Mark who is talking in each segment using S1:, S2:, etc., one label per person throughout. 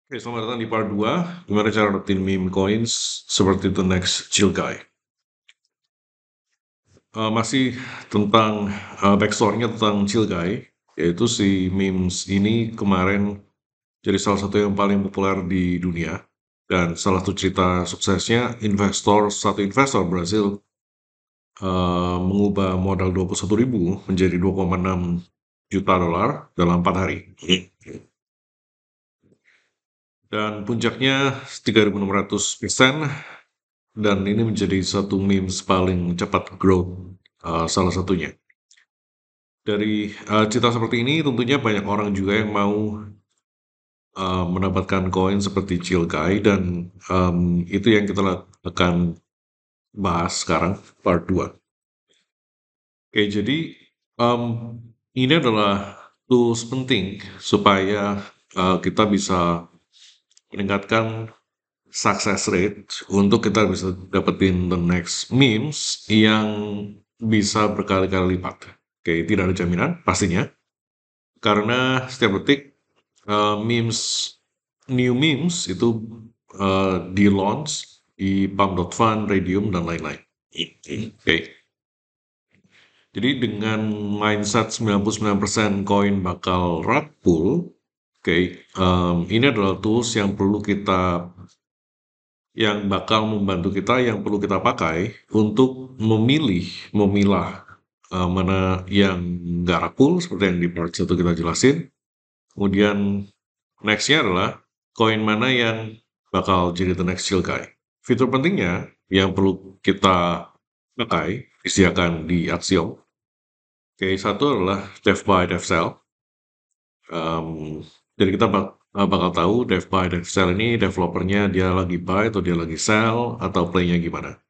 S1: Oke, selamat datang di part 2. Gimana cara dapetin meme coins seperti The Next Chill Guy. Masih tentang backstory-nya tentang Chill Guy, yaitu si memes ini kemarin jadi salah satu yang paling populer di dunia. Dan salah satu cerita suksesnya, satu investor Brazil mengubah modal 21.000 menjadi 2,6 juta dolar dalam 4 hari. Dan puncaknya 3.600%. Dan ini menjadi satu memes paling cepat growth, salah satunya. Dari cerita seperti ini tentunya banyak orang juga yang mau mendapatkan koin seperti Chill Guy, dan itu yang kita akan bahas sekarang, part 2. Oke, jadi um, ini adalah tools penting supaya kita bisa meningkatkan success rate untuk kita bisa dapetin the next memes yang bisa berkali-kali lipat. Oke, tidak ada jaminan pastinya, karena setiap detik memes, new memes itu di launch di Pump.fun, Radium, dan lain-lain. Oke, jadi dengan mindset 99% koin bakal rug pull, oke, ini adalah tools yang perlu kita yang bakal membantu kita, yang perlu kita pakai untuk memilah mana yang nggak rakul, seperti yang di part 1 kita jelasin. Kemudian nextnya adalah koin mana yang bakal jadi the next chill guy. Fitur pentingnya yang perlu kita pakai, disediakan di Axiom. Oke, satu adalah dev buy, dev sell. Jadi kita bakal tahu dev buy, dev sell ini developernya dia lagi buy atau dia lagi sell atau playnya gimana.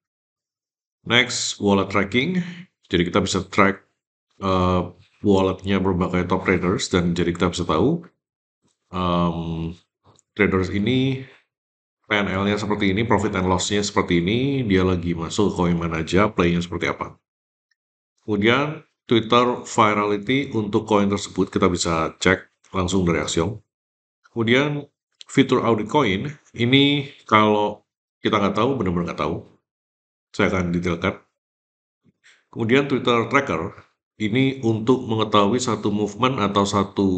S1: Next, wallet tracking. Jadi kita bisa track walletnya berbagai top traders, dan jadi kita bisa tahu traders ini PNL-nya seperti ini, profit and loss-nya seperti ini, dia lagi masuk koin mana aja, play-nya seperti apa. Kemudian Twitter virality untuk koin tersebut kita bisa cek langsung dari Axiom. Kemudian fitur audit coin ini kalau kita nggak tahu, benar-benar nggak tahu, saya akan detailkan. Kemudian Twitter tracker ini untuk mengetahui satu movement atau satu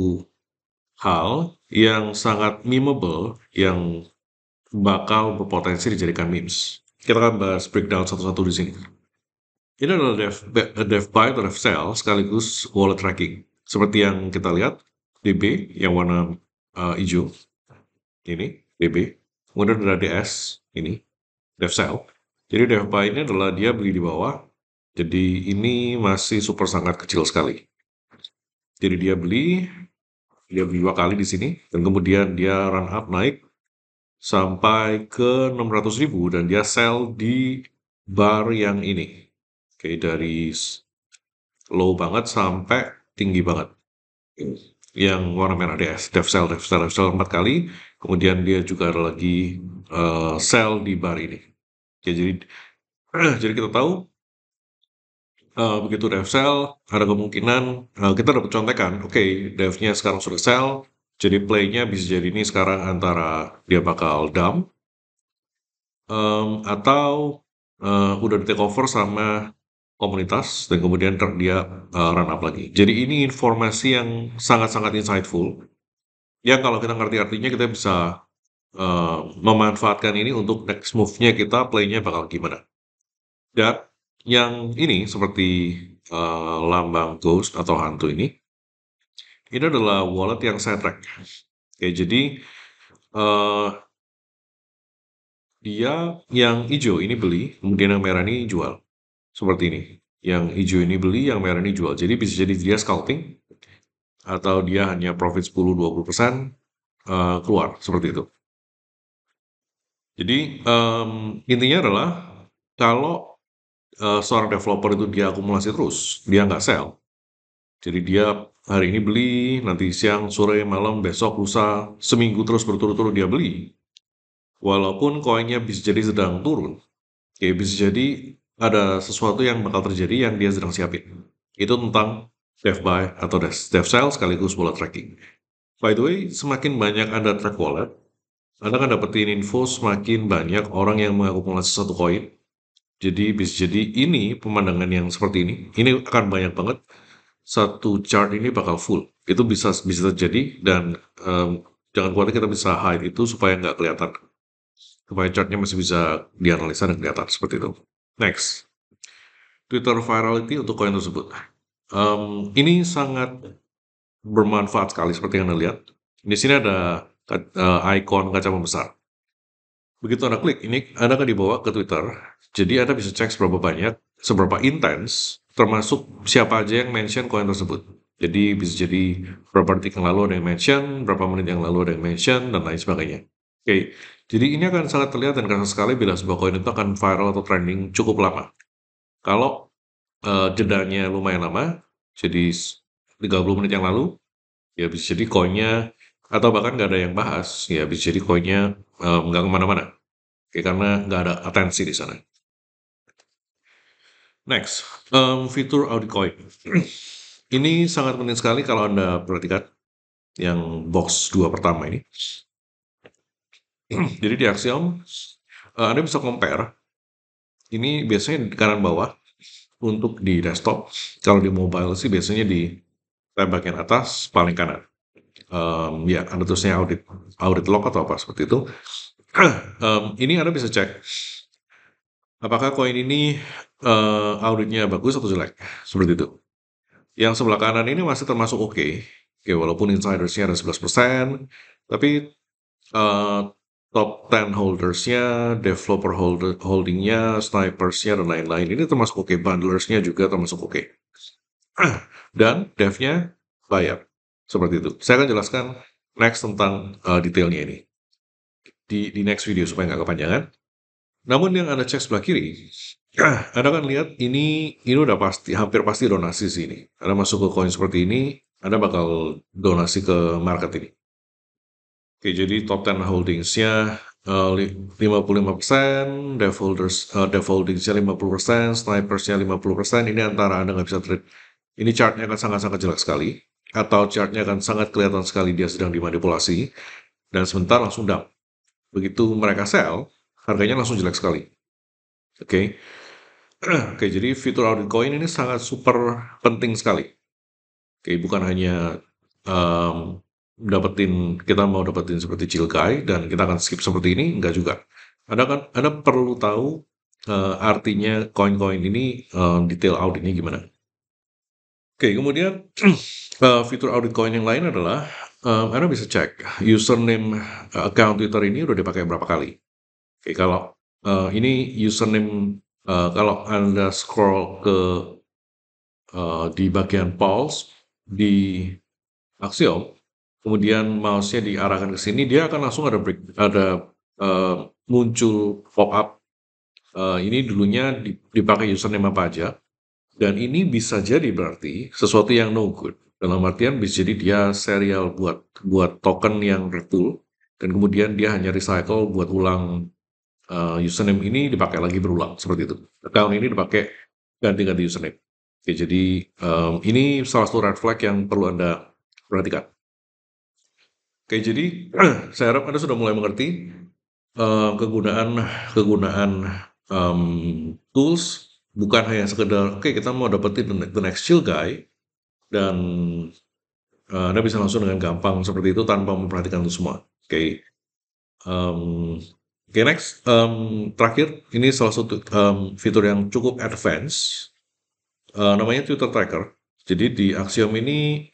S1: hal yang sangat memeable yang bakal berpotensi dijadikan memes. Kita akan bahas breakdown satu-satu di sini. Ini adalah dev buy atau dev sell sekaligus wallet tracking. Seperti yang kita lihat, DB yang warna hijau, ini DB. Kemudian ada DS, ini dev sell. Jadi dev buy ini adalah dia beli di bawah. Jadi ini masih super sangat kecil sekali. Jadi dia beli 2 kali di sini, dan kemudian dia run up naik sampai ke 600.000, dan dia sell di bar yang ini. Oke, dari low banget sampai tinggi banget. Yang warna merah DS, dev sell 4 kali. Kemudian dia juga ada lagi sell di bar ini. Oke, jadi kita tahu begitu dev sell, ada kemungkinan kita dapat contekan, oke, devnya sekarang sudah sell, jadi playnya bisa jadi ini sekarang antara dia bakal dump, atau udah di take over sama komunitas, dan kemudian dia run up lagi. Jadi ini informasi yang sangat-sangat insightful, yang kalau kita ngerti artinya kita bisa memanfaatkan ini untuk next move-nya kita, playnya bakal gimana. Dan yang ini seperti lambang ghost atau hantu ini adalah wallet yang saya track. Oke, jadi dia yang hijau ini beli, kemudian yang merah ini jual. Seperti ini. Yang hijau ini beli, yang merah ini jual. Jadi bisa jadi dia scalping, atau dia hanya profit 10-20% keluar, seperti itu. Jadi intinya adalah kalau seorang developer itu dia akumulasi terus, dia nggak sell. Jadi dia hari ini beli, nanti siang, sore, malam, besok, lusa, seminggu terus berturut-turut dia beli. Walaupun koinnya bisa jadi sedang turun, ya bisa jadi ada sesuatu yang bakal terjadi yang dia sedang siapin. Itu tentang dev buy atau dev sell sekaligus wallet tracking. By the way, semakin banyak Anda track wallet, Anda akan dapetin info semakin banyak orang yang mengakumulasi satu koin. Jadi bisa jadi ini pemandangan yang seperti ini akan banyak banget. Satu chart ini bakal full. Itu bisa bisa terjadi dan jangan khawatir kita bisa hide itu supaya nggak kelihatan. Supaya chartnya masih bisa dianalisa dan kelihatan seperti itu. Next, Twitter virality untuk koin tersebut. Ini sangat bermanfaat sekali seperti yang Anda lihat. Di sini ada icon kaca pembesar. Begitu Anda klik, ini Anda akan dibawa ke Twitter. Jadi Anda bisa cek seberapa banyak, seberapa intens, termasuk siapa aja yang mention koin tersebut. Jadi bisa jadi berapa detik yang lalu ada yang mention, berapa menit yang lalu ada yang mention, dan lain sebagainya. Oke, jadi ini akan sangat terlihat dan kerasa sekali bila sebuah koin itu akan viral atau trending cukup lama. Kalau jedanya lumayan lama, jadi 30 menit yang lalu, ya bisa jadi koinnya, atau bahkan nggak ada yang bahas, ya bisa jadi koinnya nggak kemana-mana. Oke, karena nggak ada atensi di sana. Next, fitur audit coin. Ini sangat penting sekali kalau Anda perhatikan yang box 2 pertama ini. Jadi di Axiom, Anda bisa compare. Ini biasanya di kanan bawah untuk di desktop. Kalau di mobile sih biasanya di tab bagian atas paling kanan. Ya, ada tulisnya audit log atau apa seperti itu. Ini Anda bisa cek apakah koin ini auditnya bagus atau jelek, seperti itu. Yang sebelah kanan ini masih termasuk oke. Oke, walaupun insidersnya ada 11%, tapi eh, top 10 holdersnya, developer holdingnya, snipersnya, dan lain-lain ini termasuk oke. Bundlersnya juga termasuk oke. Dan devnya bayar. Seperti itu. Saya akan jelaskan next tentang detailnya ini. Di next video supaya nggak kepanjangan. Namun yang Anda cek sebelah kiri, Anda kan lihat ini udah pasti, hampir pasti donasi sih ini. Anda masuk ke koin seperti ini, Anda bakal donasi ke market ini. Oke, jadi top 10 holdingsnya 55%, dev holdingsnya 50%, snipersnya 50%, ini antara Anda nggak bisa trade. Ini chartnya akan sangat-sangat jelek sekali, atau chartnya akan sangat kelihatan sekali dia sedang dimanipulasi, dan sebentar langsung down. Begitu mereka sell, harganya langsung jelek sekali. Oke. Oke, jadi fitur audit coin ini sangat super penting sekali. Oke, bukan hanya kita mau dapetin seperti Cilkai dan kita akan skip seperti ini, enggak juga. Anda perlu tahu artinya koin-koin ini, detail auditnya gimana. Oke, kemudian fitur audit koin yang lain adalah Anda bisa cek username account Twitter ini udah dipakai berapa kali. Oke, kalau ini username, kalau Anda scroll ke di bagian pulse di Axiom, kemudian mouse-nya diarahkan ke sini, dia akan langsung ada muncul pop-up. Ini dulunya dipakai username apa aja, dan ini bisa jadi berarti sesuatu yang no good. Dalam artian bisa jadi dia serial buat token yang retul, dan kemudian dia hanya recycle buat ulang username ini dipakai lagi berulang seperti itu. Account ini dipakai ganti-ganti username. Oke, jadi ini salah satu red flag yang perlu Anda perhatikan. Oke, jadi saya harap Anda sudah mulai mengerti kegunaan tools bukan hanya sekedar oke kita mau dapetin the next chill guy dan Anda bisa langsung dengan gampang seperti itu tanpa memperhatikan itu semua. Oke. Oke, next, terakhir, ini salah satu fitur yang cukup advance, namanya Twitter Tracker. Jadi di Axiom ini,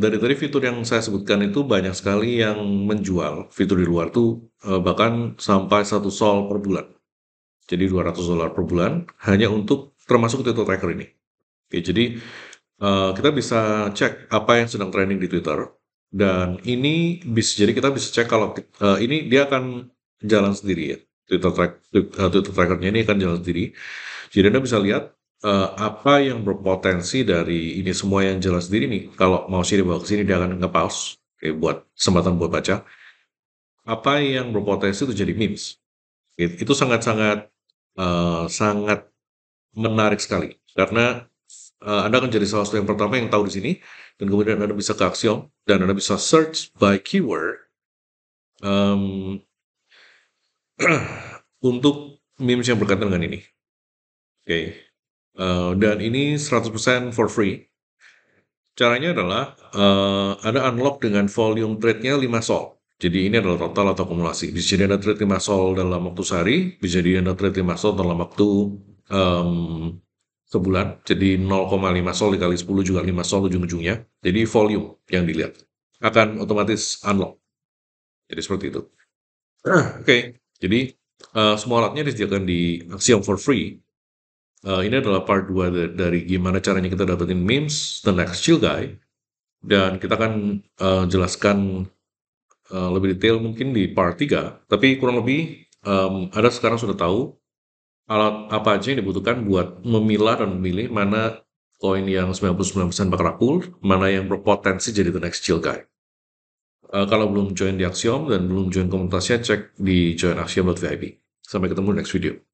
S1: dari tadi fitur yang saya sebutkan itu banyak sekali yang menjual fitur di luar tuh, bahkan sampai 1 sol per bulan. Jadi $200 per bulan hanya untuk termasuk Twitter Tracker ini. Oke, jadi kita bisa cek apa yang sedang trending di Twitter, dan ini jadi kita bisa cek kalau ini dia akan jalan sendiri ya. Twitter trackernya ini akan jalan sendiri. Jadi Anda bisa lihat apa yang berpotensi dari ini semua yang jalan sendiri nih. Kalau mau sini bawa ke sini dia akan nge-pause, buat kesempatan buat baca. Apa yang berpotensi itu jadi memes. Itu sangat-sangat sangat menarik sekali karena Anda akan jadi salah satu yang pertama yang tahu di sini, dan kemudian Anda bisa ke Axiom dan Anda bisa search by keyword Mmm, untuk memes yang berkaitan dengan ini, oke, dan ini 100% for free. Caranya adalah, Anda unlock dengan volume trade-nya 5 sol. Jadi ini adalah total atau akumulasi. Bisa jadi Anda trade 5 sol dalam waktu sehari, bisa jadi Anda trade 5 sol dalam waktu, mmm, sebulan. Jadi 0,5 sol dikali 10 juga 5 sol ujung-ujungnya. Jadi volume yang dilihat, akan otomatis unlock. Jadi seperti itu. Oke, jadi, semua alatnya disediakan di Axiom for free. Ini adalah part 2 dari gimana caranya kita dapetin memes, The Next Chill Guy. Dan kita akan jelaskan lebih detail mungkin di part 3, tapi kurang lebih Anda sekarang sudah tahu alat apa aja yang dibutuhkan buat memilah dan memilih mana koin yang 99% bakal laku, mana yang berpotensi jadi the next chill guy. Kalau belum join di Axiom dan belum join komunitasnya, cek di joinaxiom.vip. Sampai ketemu next video.